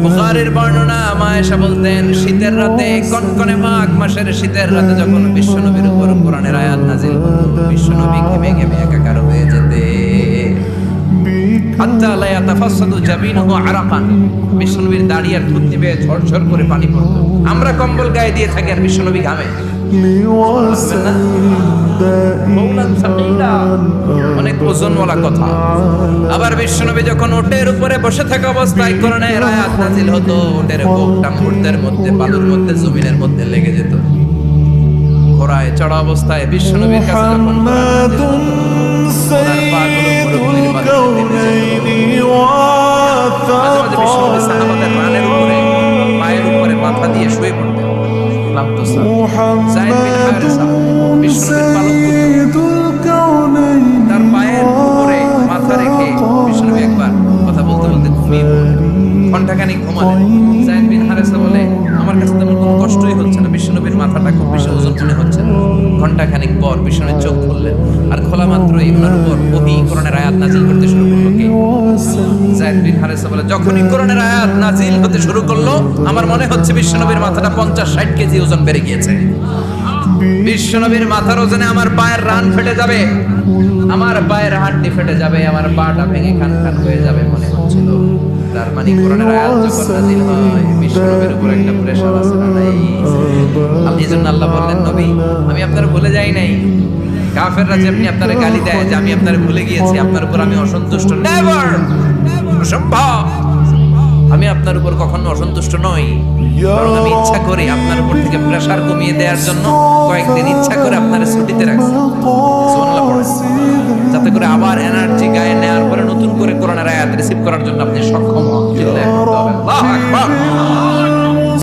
বুখারীর বর্ণনা আয়েশা বলতেন শীতের রাতে কনকনে মাঘ মাসের শীতের রাতে যখন বিশ্বনবীর উপর কোরআনের আয়াত নাযিল হতো বিশ্বনবী ঘেমে ঘেমে একাকার হয়ে যেতেন হাত্তা লা ইয়াতাফাসসাদু জাবিনুহু আরাকান বিশ্বনবীর দাড়ি আর থুতনি বেয়ে ঝরঝর করে পানি পড়তো আমরা কম্বল গায়ে দিয়ে থাকি আর বিশ্বনবী ঘামে অনেক ওজনওয়ালা কথা আবার বিশ্বনবী যখন ওটের উপরে বসে থাকা অবস্থায় কোরআনের আয়াত নাযিল হতো ওটের বুকটা মুহূর্তের মধ্যে বালুর মধ্যে জমিনের মধ্যে লেগে যেত ঘোড়ায় চড়া অবস্থায় বিশ্বনবীর কাছে যখন কোরআন নাযিল হতো ওনার পাগুলো মরুভূমির মাঝে মাঝে মাঝে বিশ্বনবী সাহাবাদের রানের উপরে পায়ের উপরে মাথা দিয়ে শুয়ে পড়তেন ক্লান্ত যায়েদ বিন হারেসা বিশ্বনবীর পালক পুত্র তার পায়ের উপরে মাথা রেখে বিশ্বনবী একবার কথা বলতে বলতে ঘুমিয়ে পড়লেন ঘন্টাখানিক ঘুমালেন যায়েদ বিন হারেসা বলে আমার কাছে তেমন কোনো কষ্টই হচ্ছে না বিশ্বনবীর মাথাটা খুব বেশি ওজন মনে হচ্ছে না ঘন্টাখানিক পর বিশ্বনবী চোখ খুললেন আর খোলা মাত্রই ওনার উপর ওহী কোরআনের আয়াত নাযিল করতে শুরু করলো কে যায়েদ বিন হারেসা বলে যখনই কোরআনের আয়াত নাযিল হতে শুরু করলো আমার মনে হচ্ছে বিশ্বনবীর মাথাটা 50-60 কেজি ওজন বেড়ে গিয়েছে বিশ্বনবীর মাথার ওজনে আমার পায়ের রান ফেটে যাবে আমার পায়ের হাড়টি ফেটে যাবে আমার পাটা ভেঙে খান খান হয়ে যাবে মনে হচ্ছিল তার মানে কোরআনের আয়াত যখন নাযিল হয় বিশ্বনবীর উপর একটা প্রেসার আছে না নাই আপনি এজন্য আল্লাহ বললেন নবী আমি আপনার ভুলে যাই নাই কাফেররা যে আপনি আপনারে গালি দেয় যে আমি আপনারে ভুলে গিয়েছি আপনার উপর আমি অসন্তুষ্ট নেভার অসম্ভব আমি আপনার উপর কখনো অসন্তুষ্ট নই বরং আমি ইচ্ছা করে আপনার উপর থেকে প্রেসার কমিয়ে দেওয়ার জন্য কয়েকদিন ইচ্ছা করে আপনার ছুটিতে রাখছি সুবহানাল্লাহ পড়েন যাতে করে আবার এনার্জি গায়ে নেওয়ার পরে নতুন করে কোরআনের আয়াত রিসিভ করার জন্য আপনি সক্ষম হন আল্লাহু আকবার